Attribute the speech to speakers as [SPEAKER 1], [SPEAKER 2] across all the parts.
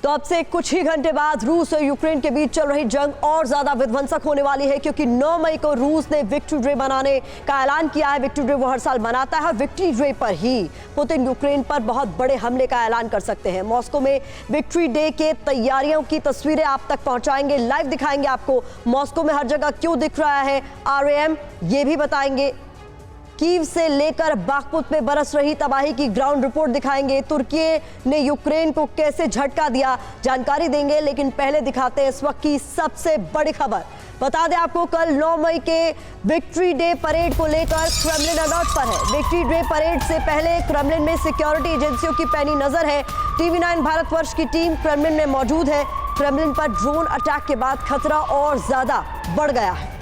[SPEAKER 1] तो अब से कुछ ही घंटे बाद रूस और यूक्रेन के बीच चल रही जंग और ज्यादा विध्वंसक होने वाली है, क्योंकि 9 मई को रूस ने विक्ट्री डे मनाने का ऐलान किया है। विक्ट्री डे वो हर साल मनाता है। विक्ट्री डे पर ही पुतिन यूक्रेन पर बहुत बड़े हमले का ऐलान कर सकते हैं। मॉस्को में विक्ट्री डे के तैयारियों की तस्वीरें आप तक पहुंचाएंगे, लाइव दिखाएंगे आपको। मॉस्को में हर जगह क्यों दिख रहा है RAM, ये भी बताएंगे। कीव से लेकर बाखमुत में बरस रही तबाही की ग्राउंड रिपोर्ट दिखाएंगे। तुर्की ने यूक्रेन को कैसे झटका दिया, जानकारी देंगे। लेकिन पहले दिखाते हैं इस वक्त की सबसे बड़ी खबर। बता दें आपको, कल 9 मई के विक्ट्री डे परेड को लेकर क्रेमलिन अलर्ट पर है। विक्ट्री डे परेड से पहले क्रेमलिन में सिक्योरिटी एजेंसियों की पैनी नजर है। TV9 भारतवर्ष की टीम क्रेमलिन में मौजूद है। क्रेमलिन पर ड्रोन अटैक के बाद खतरा और ज्यादा बढ़ गया है।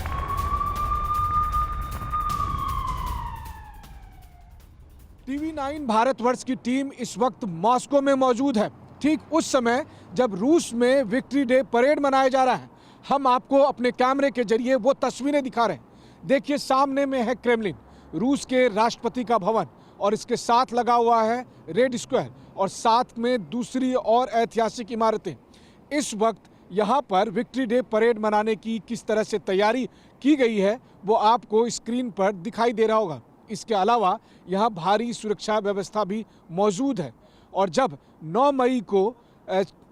[SPEAKER 2] TV9 भारतवर्ष की टीम इस वक्त मॉस्को में मौजूद है, ठीक उस समय जब रूस में विक्ट्री डे परेड मनाया जा रहा है। हम आपको अपने कैमरे के जरिए वो तस्वीरें दिखा रहे हैं। देखिए, सामने में है क्रेमलिन, रूस के राष्ट्रपति का भवन, और इसके साथ लगा हुआ है रेड स्क्वायर, और साथ में दूसरी और ऐतिहासिक इमारतें। इस वक्त यहाँ पर विक्ट्री डे परेड मनाने की किस तरह से तैयारी की गई है वो आपको स्क्रीन पर दिखाई दे रहा होगा। इसके अलावा यहाँ भारी सुरक्षा व्यवस्था भी मौजूद है। और जब 9 मई को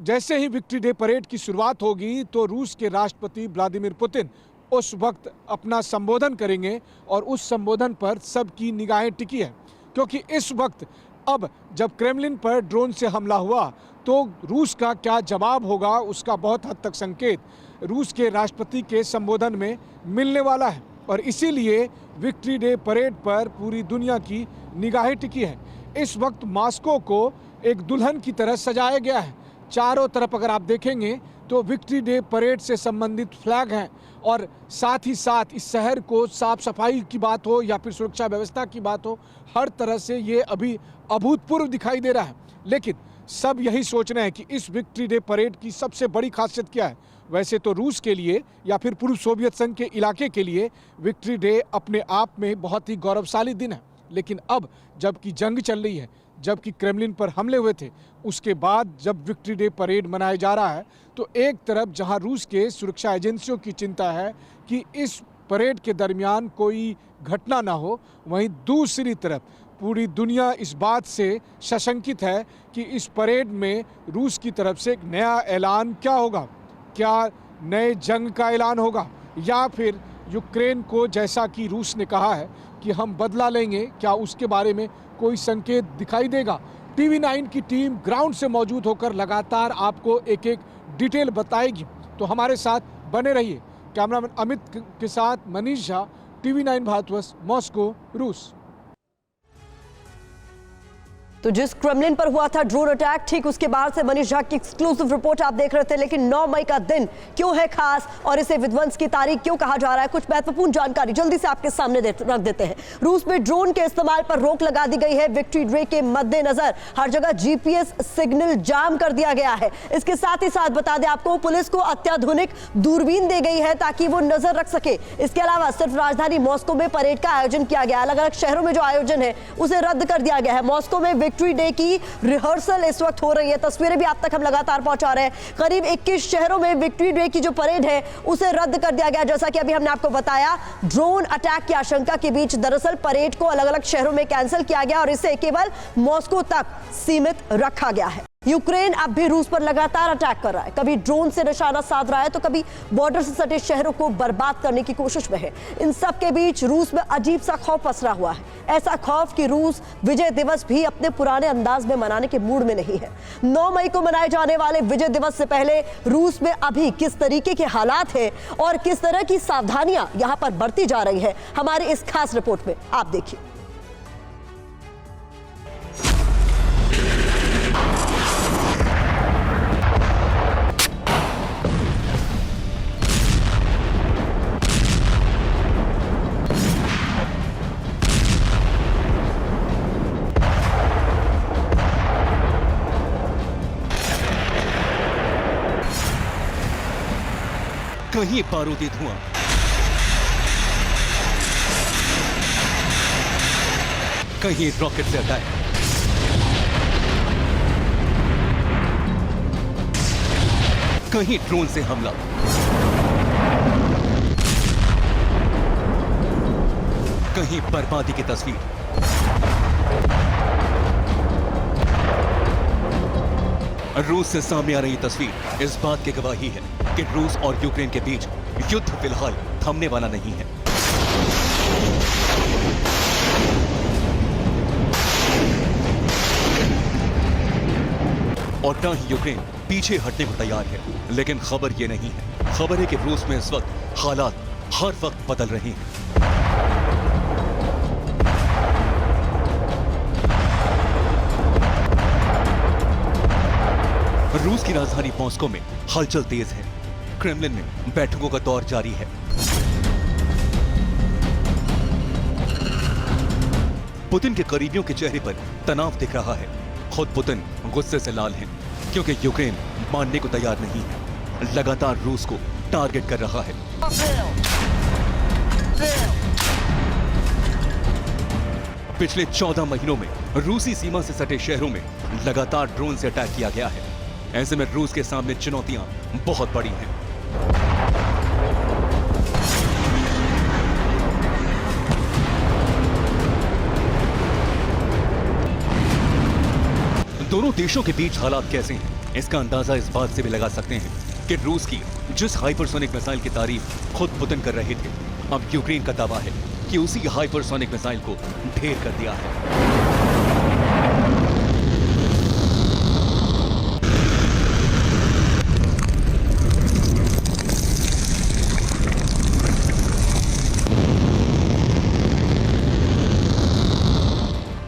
[SPEAKER 2] जैसे ही विक्ट्री डे परेड की शुरुआत होगी तो रूस के राष्ट्रपति व्लादिमीर पुतिन उस वक्त अपना संबोधन करेंगे, और उस संबोधन पर सबकी निगाहें टिकी है, क्योंकि इस वक्त अब जब क्रेमलिन पर ड्रोन से हमला हुआ तो रूस का क्या जवाब होगा उसका बहुत हद तक संकेत रूस के राष्ट्रपति के संबोधन में मिलने वाला है। और इसीलिए विक्ट्री डे परेड पर पूरी दुनिया की निगाहें टिकी है। इस वक्त मॉस्को को एक दुल्हन की तरह सजाया गया है। चारों तरफ अगर आप देखेंगे तो विक्ट्री डे परेड से संबंधित फ्लैग हैं, और साथ ही साथ इस शहर को साफ सफाई की बात हो या फिर सुरक्षा व्यवस्था की बात हो, हर तरह से ये अभी अभूतपूर्व दिखाई दे रहा है। लेकिन सब यही सोच रहे हैं कि इस विक्ट्री डे परेड की सबसे बड़ी खासियत क्या है। वैसे तो रूस के लिए या फिर पूर्व सोवियत संघ के इलाके के लिए विक्ट्री डे अपने आप में बहुत ही गौरवशाली दिन है, लेकिन अब जबकि जंग चल रही है, जबकि क्रेमलिन पर हमले हुए थे, उसके बाद जब विक्ट्री डे परेड मनाया जा रहा है तो एक तरफ जहां रूस के सुरक्षा एजेंसियों की चिंता है कि इस परेड के दरमियान कोई घटना ना हो, वहीं दूसरी तरफ पूरी दुनिया इस बात से सशंकित है कि इस परेड में रूस की तरफ से एक नया ऐलान क्या होगा। क्या नए जंग का ऐलान होगा, या फिर यूक्रेन को, जैसा कि रूस ने कहा है कि हम बदला लेंगे, क्या उसके बारे में कोई संकेत दिखाई देगा। TV9 की टीम ग्राउंड से मौजूद होकर लगातार आपको एक एक डिटेल बताएगी, तो हमारे साथ बने रहिए। कैमरामैन अमित के साथ मनीष झा, TV9 भारतवर्ष, मॉस्को, रूस।
[SPEAKER 1] तो जिस क्रेमलिन पर हुआ था ड्रोन अटैक, ठीक उसके बाद से मनीष झा की एक्सक्लूसिव रिपोर्ट आप देख रहे थे। लेकिन 9 मई का दिन क्यों है खास और इसे विध्वंस की तारीख क्यों कहा जा रहा है, कुछ महत्वपूर्ण जानकारी जल्दी से आपके सामने रख देते हैं। रूस में ड्रोन के इस्तेमाल पर रोक लगा दी गई है। विक्ट्री डे के मद्देनजर हर जगह GPS सिग्नल जाम कर दिया गया है। इसके साथ ही साथ बता दें आपको, पुलिस को अत्याधुनिक दूरबीन दी गई है ताकि वो नजर रख सके। इसके अलावा सिर्फ राजधानी मॉस्को में परेड का आयोजन किया गया। अलग अलग शहरों में जो आयोजन है उसे रद्द कर दिया गया है। मॉस्को में विक्ट्री डे की रिहर्सल इस वक्त हो रही है। तस्वीरें भी आप तक हम लगातार पहुंचा रहे हैं। करीब 21 शहरों में विक्ट्री डे की जो परेड है उसे रद्द कर दिया गया। जैसा कि अभी हमने आपको बताया, ड्रोन अटैक की आशंका के बीच दरअसल परेड को अलग अलग शहरों में कैंसिल किया गया और इसे केवल मॉस्को तक सीमित रखा गया है। यूक्रेन अब भी रूस पर लगातार अटैक कर रहा है। कभी ड्रोन से निशाना साध रहा है तो कभी बॉर्डर से सटे शहरों को बर्बाद करने की कोशिश में है। इन सब के बीच रूस में अजीब सा खौफ पसरा हुआ है। ऐसा खौफ कि रूस विजय दिवस भी अपने पुराने अंदाज में मनाने के मूड में नहीं है। 9 मई को मनाए जाने वाले विजय दिवस से पहले रूस में अभी किस तरीके के हालात है और किस तरह की सावधानियां यहां पर बरती जा रही है, हमारी इस खास रिपोर्ट में आप देखिए।
[SPEAKER 3] कहीं बारूदी धुआं, कहीं रॉकेट से अटैक। कहीं ड्रोन से हमला, कहीं बर्बादी की तस्वीर। रूस से सामने आ रही तस्वीर इस बात की गवाही है कि रूस और यूक्रेन के बीच युद्ध फिलहाल थमने वाला नहीं है। और ना ही यूक्रेन पीछे हटने को तैयार है, लेकिन खबर ये नहीं है। खबर है कि रूस में इस वक्त हालात हर वक्त बदल रहे हैं। रूस की राजधानी मॉस्को में हलचल तेज है। क्रेमलिन में बैठकों का दौर जारी है। पुतिन के करीबियों के चेहरे पर तनाव दिख रहा है। खुद पुतिन गुस्से से लाल हैं, क्योंकि यूक्रेन मानने को तैयार नहीं है, लगातार रूस को टारगेट कर रहा है। पिछले 14 महीनों में रूसी सीमा से सटे शहरों में लगातार ड्रोन से अटैक किया गया है। ऐसे में रूस के सामने चुनौतियां बहुत बड़ी हैं। दोनों देशों के बीच हालात कैसे हैं, इसका अंदाजा इस बात से भी लगा सकते हैं कि रूस की जिस हाइपरसोनिक मिसाइल की तारीफ खुद पुतिन कर रहे थे, अब यूक्रेन का दावा है कि उसी हाइपरसोनिक मिसाइल को ढेर कर दिया है।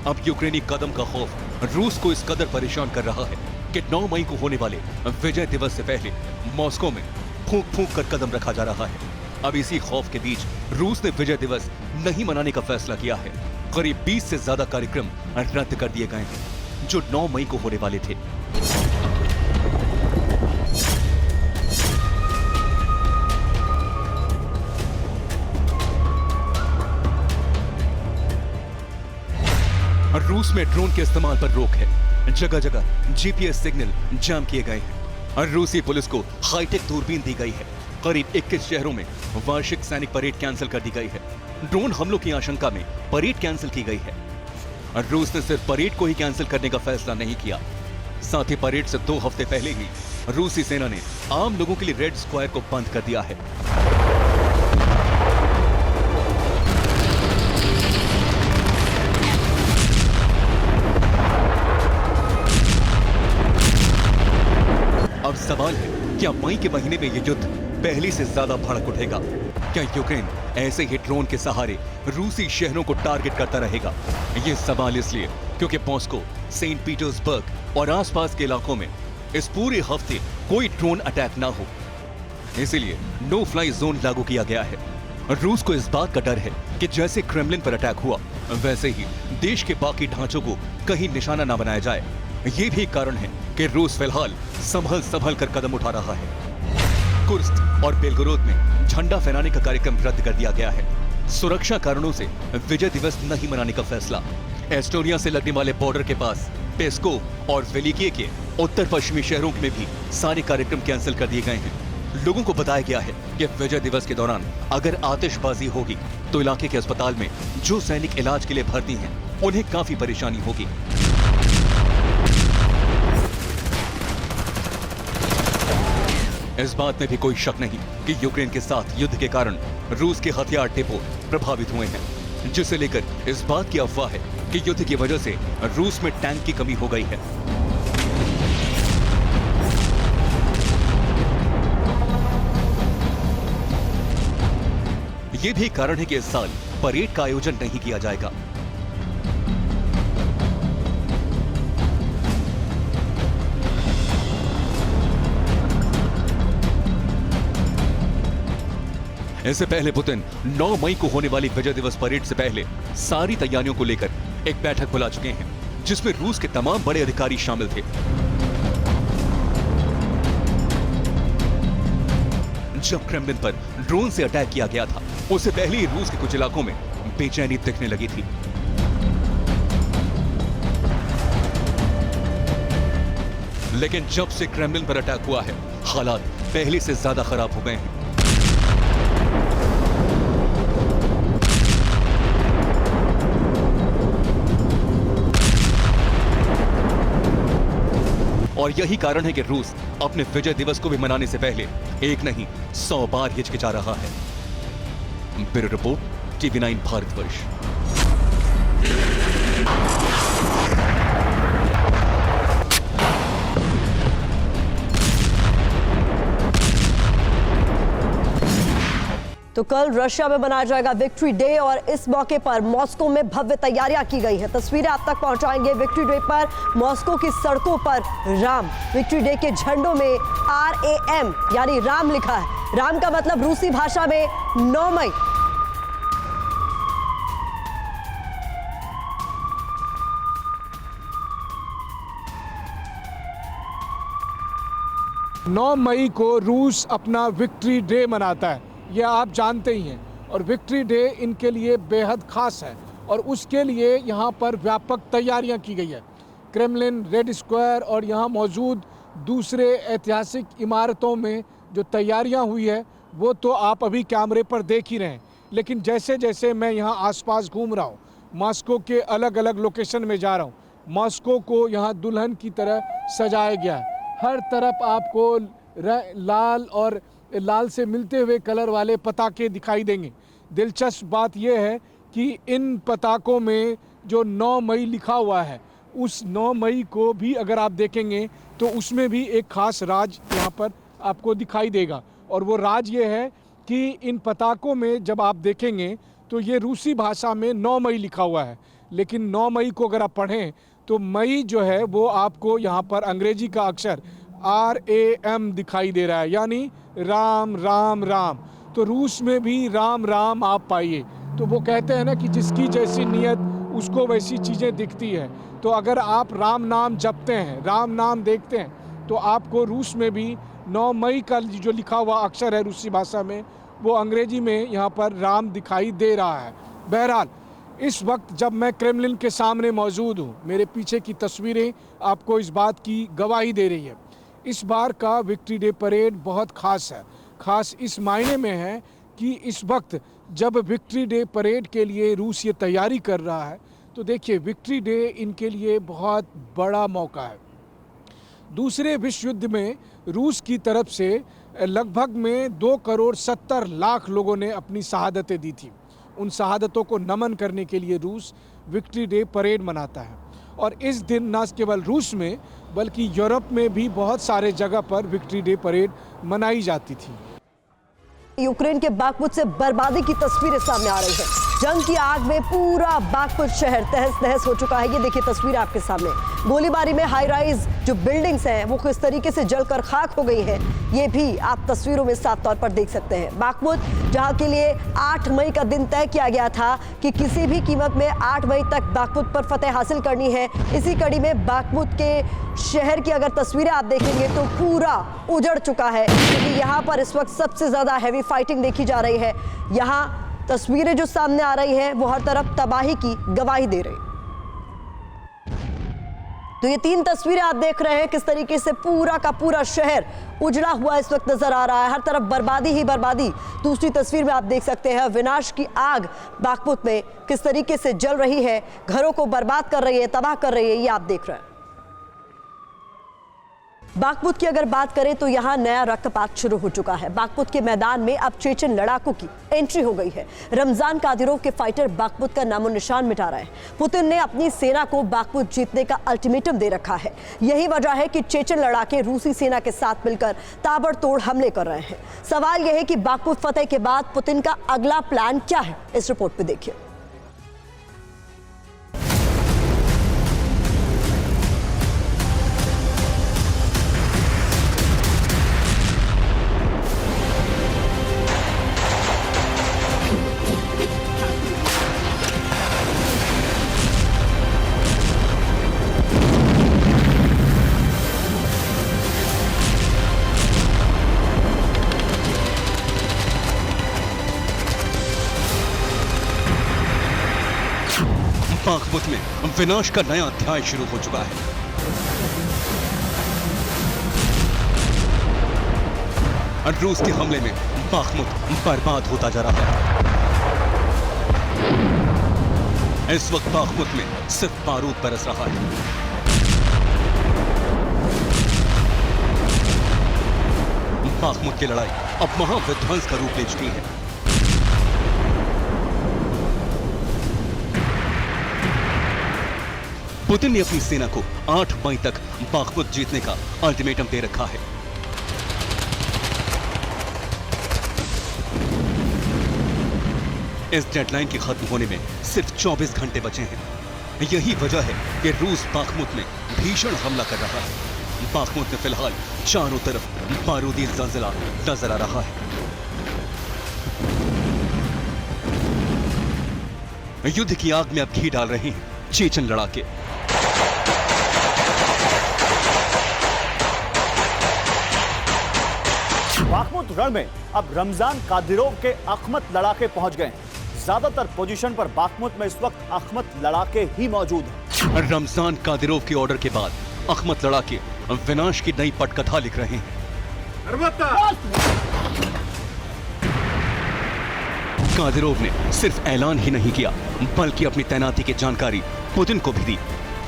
[SPEAKER 3] अब यूक्रेनी कदम का खौफ रूस को इस कदर परेशान कर रहा है कि 9 मई को होने वाले विजय दिवस से पहले मॉस्को में फूंक फूंक कर कदम रखा जा रहा है। अब इसी खौफ के बीच रूस ने विजय दिवस नहीं मनाने का फैसला किया है। करीब 20 से ज्यादा कार्यक्रम रद्द कर दिए गए हैं जो 9 मई को होने वाले थे। रूस में ड्रोन के इस्तेमाल पर रोक है। जगह जगह जीपीएस सिग्नल जाम किए गए हैं और रूसी पुलिस को हाईटेक दूरबीन दी गई है। करीब 21 शहरों में वार्षिक सैनिक परेड कैंसिल कर दी गई है। ड्रोन हमलों की आशंका में परेड कैंसिल की गई है। और रूस ने सिर्फ परेड को ही कैंसिल करने का फैसला नहीं किया, साथ ही परेड से 2 हफ्ते पहले ही रूसी सेना ने आम लोगों के लिए रेड स्क्वायर को बंद कर दिया है। अब सवाल है, क्या मई के महीने में यह युद्ध पहले से ज्यादा भड़क उठेगा? क्या यूक्रेन ऐसे ही ड्रोन के सहारे रूसी शहरों को टारगेट करता रहेगा? ये सवाल इसलिए क्योंकि मॉस्को, सेंट पीटर्सबर्ग और आसपास के इलाकों में इस पूरे हफ्ते कोई ड्रोन अटैक ना हो, इसीलिए नो फ्लाई जोन लागू किया गया है। रूस को इस बात का डर है कि जैसे क्रेमलिन पर अटैक हुआ, वैसे ही देश के बाकी ढांचों को कहीं निशाना ना बनाया जाए। ये भी कारण है कि रूस फिलहाल संभल कर कदम उठा रहा है। कुर्स्क और बेलगोरोद में झंडा फहराने का कार्यक्रम रद्द कर दिया गया है। सुरक्षा कारणों से विजय दिवस नहीं मनाने का फैसला। एस्टोनिया से लगने वाले बॉर्डर के पास पेस्कोव और वेलिकिये के उत्तर पश्चिमी शहरों में भी सारे कार्यक्रम कैंसिल कर दिए गए हैं। लोगों को बताया गया है कि विजय दिवस के दौरान अगर आतिशबाजी होगी तो इलाके के अस्पताल में जो सैनिक इलाज के लिए भर्ती हैं, उन्हें काफी परेशानी होगी। इस बात में भी कोई शक नहीं कि यूक्रेन के साथ युद्ध के कारण रूस के हथियार डिपो प्रभावित हुए हैं, जिसे लेकर इस बात की अफवाह है कि युद्ध की वजह से रूस में टैंक की कमी हो गई है। यह भी कारण है कि इस साल परेड का आयोजन नहीं किया जाएगा। इससे पहले पुतिन 9 मई को होने वाली विजय दिवस परेड से पहले सारी तैयारियों को लेकर एक बैठक बुला चुके हैं, जिसमें रूस के तमाम बड़े अधिकारी शामिल थे। जब क्रेमलिन पर ड्रोन से अटैक किया गया था, उससे पहले ही रूस के कुछ इलाकों में बेचैनी दिखने लगी थी। लेकिन जब से क्रेमलिन पर अटैक हुआ है, हालात पहले से ज्यादा खराब हो गए हैं। और यही कारण है कि रूस अपने विजय दिवस को भी मनाने से पहले एक नहीं 100 बार हिचकिचा रहा है। Bureau report, TV9 Bharatvarsh.
[SPEAKER 1] तो कल रशिया में मनाया जाएगा विक्ट्री डे और इस मौके पर मॉस्को में भव्य तैयारियां की गई हैं। तस्वीरें आप तक पहुंचाएंगे। विक्ट्री डे पर मॉस्को की सड़कों पर राम, विक्ट्री डे के झंडों में RAM यानी राम लिखा है। राम का मतलब रूसी भाषा में 9 मई।
[SPEAKER 2] नौ मई को रूस अपना विक्ट्री डे मनाता है, यह आप जानते ही हैं। और विक्ट्री डे इनके लिए बेहद खास है और उसके लिए यहाँ पर व्यापक तैयारियाँ की गई है। क्रेमलिन, रेड स्क्वायर और यहाँ मौजूद दूसरे ऐतिहासिक इमारतों में जो तैयारियाँ हुई है वो तो आप अभी कैमरे पर देख ही रहे हैं। लेकिन जैसे जैसे मैं यहाँ आसपास घूम रहा हूँ, मॉस्को के अलग अलग लोकेशन में जा रहा हूँ, मॉस्को को यहाँ दुल्हन की तरह सजाया गया है। हर तरफ आपको लाल और लाल से मिलते हुए कलर वाले पताके दिखाई देंगे। दिलचस्प बात यह है कि इन पताकों में जो 9 मई लिखा हुआ है, उस 9 मई को भी अगर आप देखेंगे तो उसमें भी एक खास राज यहाँ पर आपको दिखाई देगा। और वो राज ये है कि इन पताकों में जब आप देखेंगे तो ये रूसी भाषा में 9 मई लिखा हुआ है, लेकिन 9 मई को अगर आप पढ़ें तो मई जो है वो आपको यहाँ पर अंग्रेजी का अक्षर RAM दिखाई दे रहा है, यानी राम राम राम। तो रूस में भी राम राम आप पाइए। तो वो कहते हैं ना कि जिसकी जैसी नीयत उसको वैसी चीज़ें दिखती है। तो अगर आप राम नाम जपते हैं, राम नाम देखते हैं, तो आपको रूस में भी 9 मई का जो लिखा हुआ अक्षर है रूसी भाषा में, वो अंग्रेजी में यहाँ पर राम दिखाई दे रहा है। बहरहाल इस वक्त जब मैं क्रेमलिन के सामने मौजूद हूँ, मेरे पीछे की तस्वीरें आपको इस बात की गवाही दे रही है। इस बार का विक्ट्री डे परेड बहुत खास है। खास इस मायने में है कि इस वक्त जब विक्ट्री डे परेड के लिए रूस ये तैयारी कर रहा है, तो देखिए विक्ट्री डे इनके लिए बहुत बड़ा मौका है। दूसरे विश्व युद्ध में रूस की तरफ से लगभग में 2,70,00,000 लोगों ने अपनी शहादतें दी थी। उन शहादतों को नमन करने के लिए रूस विक्ट्री डे परेड मनाता है। और इस दिन न केवल रूस में बल्कि यूरोप में भी बहुत सारे जगह पर विक्ट्री डे परेड मनाई जाती थी।
[SPEAKER 1] यूक्रेन के बाखमुत से बर्बादी की तस्वीरें सामने आ रही है। जंग की आग में पूरा बाखमुत शहर तहस नहस हो चुका है। ये देखिए तस्वीर आपके सामने। गोलीबारी में हाई राइज जो बिल्डिंग्स हैं वो किस तरीके से जलकर खाक हो गई हैं, ये भी आप तस्वीरों में साफ तौर पर देख सकते हैं। बाखमुत जहां के लिए 8 मई का दिन तय किया गया था कि किसी भी कीमत में 8 मई तक बाखमुत पर फतेह हासिल करनी है। इसी कड़ी में बाखमुत के शहर की अगर तस्वीरें आप देखेंगे तो पूरा उजड़ चुका है, क्योंकि यहाँ पर इस वक्त सबसे ज्यादा हैवी फाइटिंग देखी जा रही है। यहाँ तस्वीरें जो सामने आ रही हैं वो हर तरफ तबाही की गवाही दे रही। तो ये 3 तस्वीरें आप देख रहे हैं किस तरीके से पूरा का पूरा शहर उजड़ा हुआ इस वक्त नजर आ रहा है। हर तरफ बर्बादी ही बर्बादी। दूसरी तस्वीर में आप देख सकते हैं विनाश की आग बाखमुत में किस तरीके से जल रही है, घरों को बर्बाद कर रही है, तबाह कर रही है, ये आप देख रहे हैं। बाखमुत की अगर बात करें तो यहां नया रक्तपात शुरू हो चुका है। बाखमुत के मैदान में अब चेचन लड़ाकों की एंट्री हो गई है। रमजान कादिरोव के फाइटर बाखमुत का नामो निशान मिटा रहे हैं। पुतिन ने अपनी सेना को बाखमुत जीतने का अल्टीमेटम दे रखा है। यही वजह है कि चेचन लड़ाके रूसी सेना के साथ मिलकर ताबड़तोड़ हमले कर रहे हैं। सवाल यह है कि बाखमुत फतेह के बाद पुतिन का अगला प्लान क्या है, इस रिपोर्ट में देखिए।
[SPEAKER 3] बाखमुत में विनाश का नया अध्याय शुरू हो चुका है। और रूस के हमले में बाखमुत बर्बाद होता जा रहा है। इस वक्त बाखमुत में सिर्फ बारूद बरस रहा है। बाखमुत की लड़ाई अब महाविध्वंस का रूप ले चुकी है। पुतिन ने अपनी सेना को 8 मई तक बाखमुत जीतने का अल्टीमेटम दे रखा है। इस डेडलाइन के खत्म होने में सिर्फ 24 घंटे बचे हैं। यही वजह है कि रूस बाखमुत में भीषण हमला कर रहा है। बाखमुत में फिलहाल चारों तरफ बारूदी जलजला नजर आ रहा है। युद्ध की आग में अब घी डाल रहे हैं चेचन लड़ाके।
[SPEAKER 4] बाखमुत रण में अब रमजान कादिरोव के अखमत लड़ाके पहुंच गए हैं। ज्यादातर पोजीशन पर बाखमुत में इस वक्त अखमत लड़ाके ही मौजूद हैं।
[SPEAKER 3] रमजान कादिरोव के ऑर्डर के बाद अखमत लड़ाके विनाश की नई पटकथा लिख रहे हैं। कादिरोव ने सिर्फ ऐलान ही नहीं किया बल्कि अपनी तैनाती की जानकारी पुतिन को भी दी।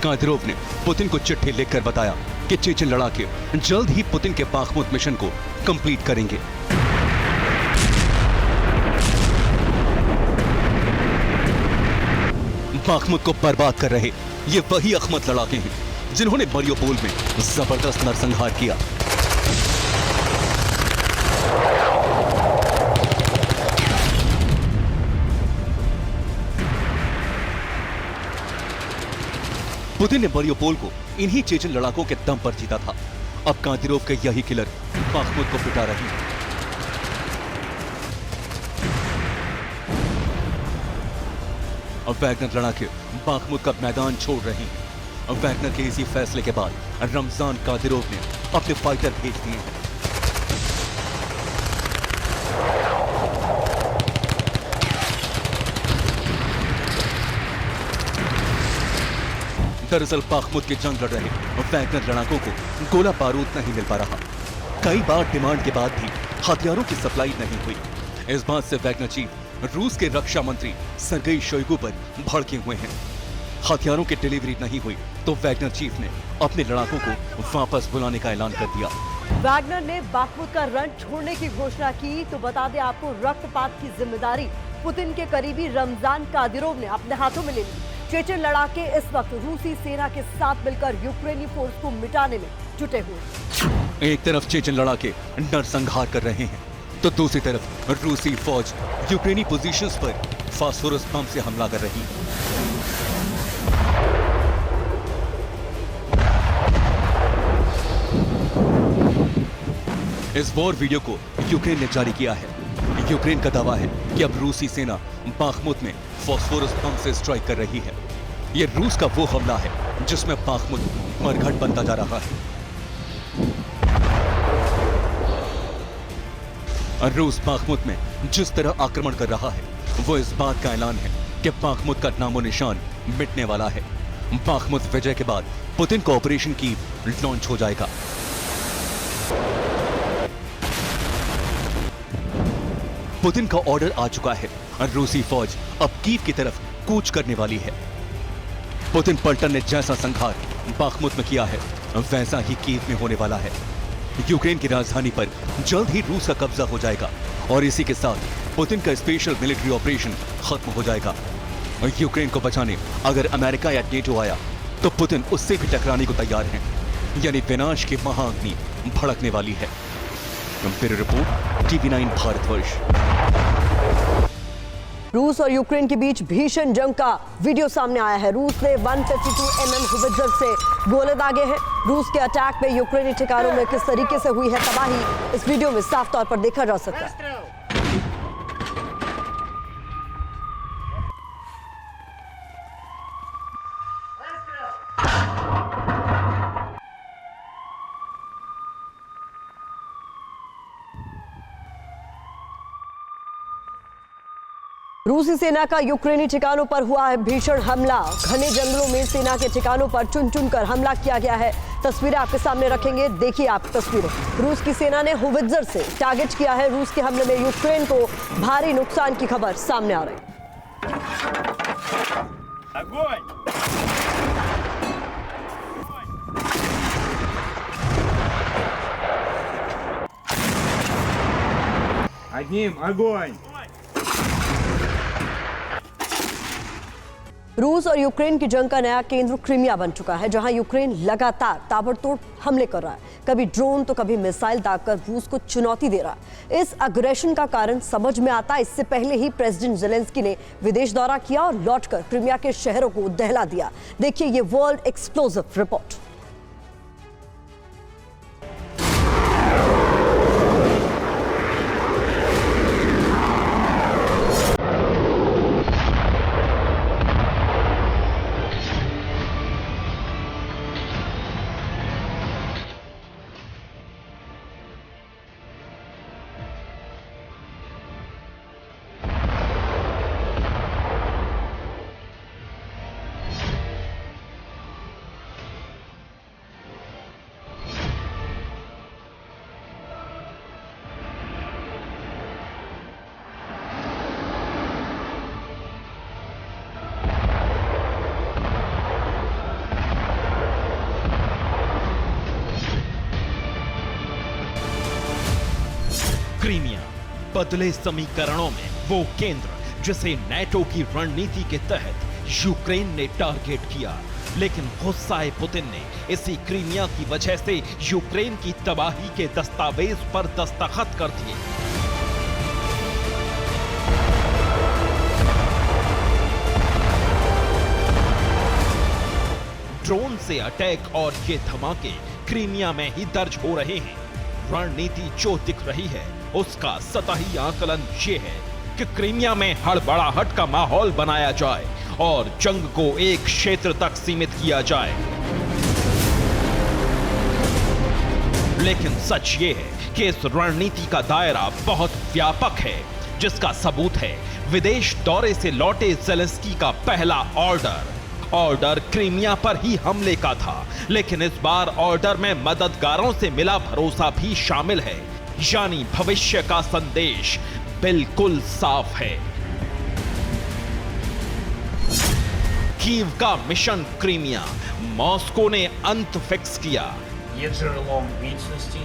[SPEAKER 3] कादिरोव ने पुतिन को चिट्ठी लिखकर बताया कि चेचन लड़ाके जल्द ही पुतिन के बाखमुत मिशन को कंप्लीट करेंगे। बाखमुत को बर्बाद कर रहे ये वही अखमत लड़ाके हैं जिन्होंने मरियोपोल में जबरदस्त नरसंहार किया। पुतिन ने मरियोपोल को इन्हीं चेचन लड़ाकों के दम पर जीता था। अब कादिरोव के यही किलर बाखमुत को पिटा रही है। अब वैगनर लड़ाके बाखमुत का मैदान छोड़ रहे हैं। अब वैगनर के इसी फैसले के बाद रमजान कादिरोव ने अपने फाइटर भेज दिए हैं। दरअसल बाखमुत की जंग लड़ रहे वैगनर लड़ाकों को गोला बारूद नहीं मिल पा रहा। कई बार डिमांड के बाद भी हथियारों की सप्लाई नहीं हुई। इस बात से वैगनर चीफ रूस के रक्षा मंत्री सर्गेई शोइगु पर भड़के हुए हैं। हथियारों की डिलीवरी नहीं हुई तो वैगनर चीफ ने अपने लड़ाकों को वापस बुलाने का ऐलान कर दिया।
[SPEAKER 1] वैगनर ने बाखमुत का रण छोड़ने की घोषणा की तो बता दें आपको, रक्तपात की जिम्मेदारी पुतिन के करीबी रमजान कादिरोव ने अपने हाथों में ले ली। चेचन लड़ाके इस वक्त रूसी सेना के साथ मिलकर यूक्रेनी फोर्स को मिटाने में जुटे हुए।
[SPEAKER 3] एक तरफ चेचन लड़ाके नरसंहार कर रहे हैं तो दूसरी तरफ रूसी फौज यूक्रेनी पोजीशंस पर फास्फोरस बम से हमला कर रही है। इस वॉर वीडियो को यूक्रेन ने जारी किया है। यूक्रेन का दावा है कि अब रूसी सेना बाखमुत में फास्फोरस बम से स्ट्राइक कर रही है। यह रूस का वो हमला है जिसमें बाखमुत मरघट बनता जा रहा है। रूस बाखमुत में जिस तरह आक्रमण कर रहा है वो इस बात का ऐलान है कि बाखमुत का नामो निशान मिटने वाला है। बाखमुत विजय के बाद पुतिन का ऑपरेशन कीव लॉन्च हो जाएगा। पुतिन का ऑर्डर आ चुका है और रूसी फौज अब कीव की तरफ कूच करने वाली है। पुतिन पलटन ने जैसा संघार बाखमुत में किया है वैसा ही कीव में होने वाला है। यूक्रेन की राजधानी पर जल्द ही रूस का कब्जा हो जाएगा और इसी के साथ पुतिन का स्पेशल मिलिट्री ऑपरेशन खत्म हो जाएगा। और यूक्रेन को बचाने अगर अमेरिका या नेटो आया तो पुतिन उससे भी टकराने को तैयार हैं। यानी विनाश की महाअग्नि भड़कने वाली है। Bureau report, TV9 Bharatvarsh.
[SPEAKER 1] रूस और यूक्रेन के बीच भीषण जंग का वीडियो सामने आया है। रूस ने 152 mm होवित्जर से गोले दागे हैं। रूस के अटैक में यूक्रेनी ठिकानों में किस तरीके से हुई है तबाही इस वीडियो में साफ तौर पर देखा जा सकता है। रूसी सेना का यूक्रेनी ठिकानों पर हुआ है भीषण हमला। घने जंगलों में सेना के ठिकानों पर चुन चुन कर हमला किया गया है। तस्वीरें आपके सामने रखेंगे, देखिए आप तस्वीरें। रूस की सेना ने होवित्जर से टारगेट किया है। रूस के हमले में यूक्रेन को भारी नुकसान की खबर सामने आ रही है।
[SPEAKER 5] Одним огонь!
[SPEAKER 1] रूस और यूक्रेन की जंग का नया केंद्र क्रीमिया बन चुका है, जहां यूक्रेन लगातार ताबड़तोड़ हमले कर रहा है। कभी ड्रोन तो कभी मिसाइल दागकर रूस को चुनौती दे रहा है। इस अग्रेशन का कारण समझ में आता है। इससे पहले ही प्रेसिडेंट जेलेंस्की ने विदेश दौरा किया और लौटकर क्रीमिया के शहरों को दहला दिया। देखिए ये वर्ल्ड एक्सप्लोजिव रिपोर्ट।
[SPEAKER 6] क्रीमिया बदले समीकरणों में वो केंद्र जिसे नेटो की रणनीति के तहत यूक्रेन ने टारगेट किया, लेकिन गुस्साए पुतिन ने इसी क्रीमिया की वजह से यूक्रेन की तबाही के दस्तावेज पर दस्तखत कर दिए। ड्रोन से अटैक और ये धमाके क्रीमिया में ही दर्ज हो रहे हैं। रणनीति जो दिख रही है उसका सतही आकलन ये है कि क्रीमिया में हड़बड़ाहट का माहौल बनाया जाए और जंग को एक क्षेत्र तक सीमित किया जाए। लेकिन सच ये है कि इस रणनीति का दायरा बहुत व्यापक है, जिसका सबूत है विदेश दौरे से लौटे ज़ेलेंस्की का पहला ऑर्डर क्रीमिया पर ही हमले का था। लेकिन इस बार ऑर्डर में मददगारों से मिला भरोसा भी शामिल है, यानी भविष्य का संदेश बिल्कुल साफ है। कीव का मिशन क्रीमिया, मॉस्को ने अंत फिक्स किया।
[SPEAKER 5] Є джерелом вічності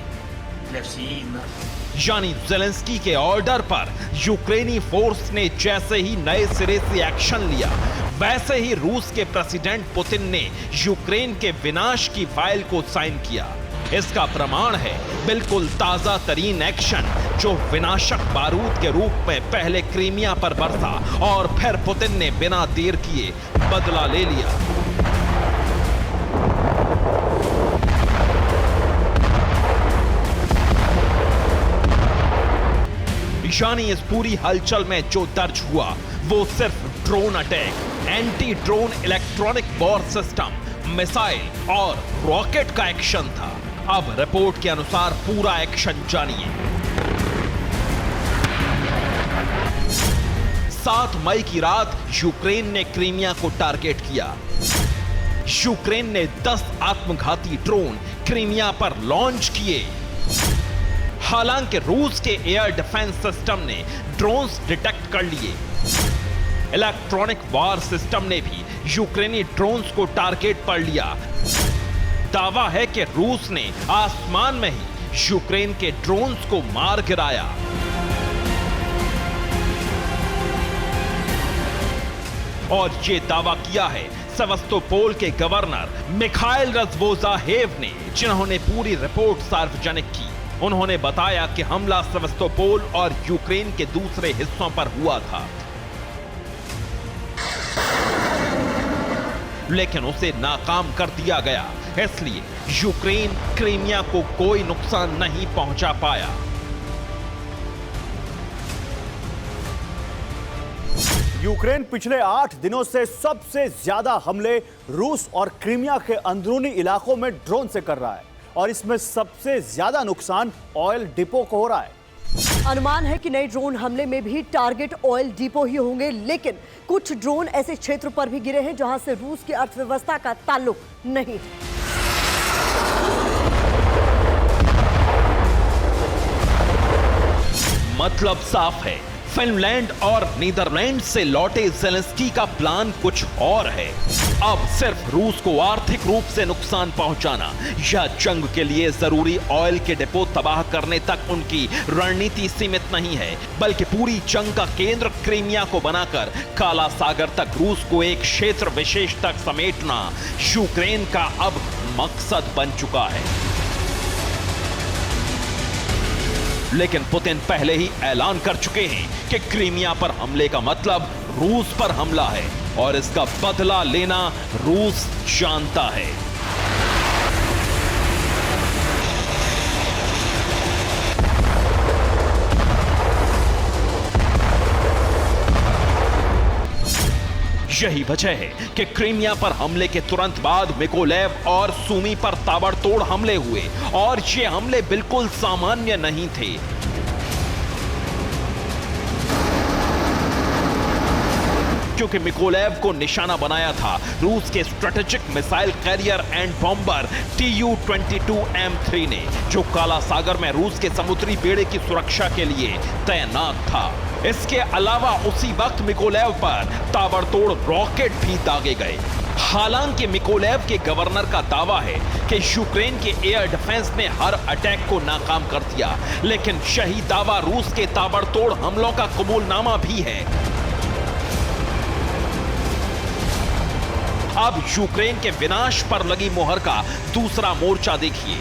[SPEAKER 5] для всієї нашої.
[SPEAKER 6] यानी ज़ेलेंस्की के ऑर्डर पर यूक्रेनी फोर्स ने जैसे ही नए सिरे से एक्शन लिया, वैसे ही रूस के प्रेसिडेंट पुतिन ने यूक्रेन के विनाश की फाइल को साइन किया। इसका प्रमाण है बिल्कुल ताजा तरीन एक्शन जो विनाशक बारूद के रूप में पहले क्रीमिया पर बरसा और फिर पुतिन ने बिना देर किए बदला ले लिया। यानी इस पूरी हलचल में जो दर्ज हुआ वो सिर्फ drone attack, anti drone electronic war system, missile और रॉकेट का एक्शन था। अब रिपोर्ट के अनुसार पूरा एक्शन जानिए। 7 मई की रात यूक्रेन ने क्रीमिया को टारगेट किया। यूक्रेन ने 10 आत्मघाती ड्रोन क्रीमिया पर लॉन्च किए। हालांकि रूस के एयर डिफेंस सिस्टम ने ड्रोन्स डिटेक्ट कर लिए। इलेक्ट्रॉनिक वॉर सिस्टम ने भी यूक्रेनी ड्रोन्स को टारगेट पर लिया। दावा है कि रूस ने आसमान में ही यूक्रेन के ड्रोन्स को मार गिराया। और ये दावा किया है सेवास्तोपोल के गवर्नर मिखाइल रज़वोजाहेव ने, जिन्होंने पूरी रिपोर्ट सार्वजनिक की। उन्होंने बताया कि हमला सेवास्तोपोल और यूक्रेन के दूसरे हिस्सों पर हुआ था, लेकिन उसे नाकाम कर दिया गया। इसलिए यूक्रेन क्रीमिया को कोई नुकसान नहीं पहुंचा पाया।
[SPEAKER 4] यूक्रेन पिछले 8 दिनों से सबसे ज्यादा हमले रूस और क्रीमिया के अंदरूनी इलाकों में ड्रोन से कर रहा है, और इसमें सबसे ज्यादा नुकसान ऑयल डिपो को हो रहा है।
[SPEAKER 1] अनुमान है कि नए ड्रोन हमले में भी टारगेट ऑयल डिपो ही होंगे, लेकिन कुछ ड्रोन ऐसे क्षेत्र पर भी गिरे हैं जहां से रूस की अर्थव्यवस्था का ताल्लुक नहीं है।
[SPEAKER 6] मतलब साफ है, फिनलैंड और नीदरलैंड से लौटे ज़ेलेंस्की का प्लान कुछ और है। अब सिर्फ रूस को आर्थिक रूप से नुकसान पहुंचाना या जंग के लिए जरूरी ऑयल के डिपो तबाह करने तक उनकी रणनीति सीमित नहीं है, बल्कि पूरी जंग का केंद्र क्रीमिया को बनाकर काला सागर तक रूस को एक क्षेत्र विशेष तक समेटना यूक्रेन का अब मकसद बन चुका है। लेकिन पुतिन पहले ही ऐलान कर चुके हैं कि क्रीमिया पर हमले का मतलब रूस पर हमला है और इसका बदला लेना रूस जानता है। यही वजह है कि क्रीमिया पर हमले के तुरंत बाद मिकोलेव और सूमी पर ताबड़तोड़ हमले हुए और ये हमले बिल्कुल सामान्य नहीं थे। क्योंकि मिकोलेव को निशाना बनाया था रूस के strategic missile carrier and bomber Tu-22M3 ने, जो काला सागर में रूस के समुद्री बेड़े की सुरक्षा के लिए तैनात था। इसके अलावा उसी वक्त मिकोलेव पर ताबड़तोड़ रॉकेट भी दागे गए। हालांकि मिकोलेव के गवर्नर का दावा है कि यूक्रेन के एयर डिफेंस ने हर अटैक को नाकाम कर दिया, लेकिन यही दावा रूस के ताबड़तोड़ हमलों का कबूलनामा भी है। अब यूक्रेन के विनाश पर लगी मुहर का दूसरा मोर्चा देखिए।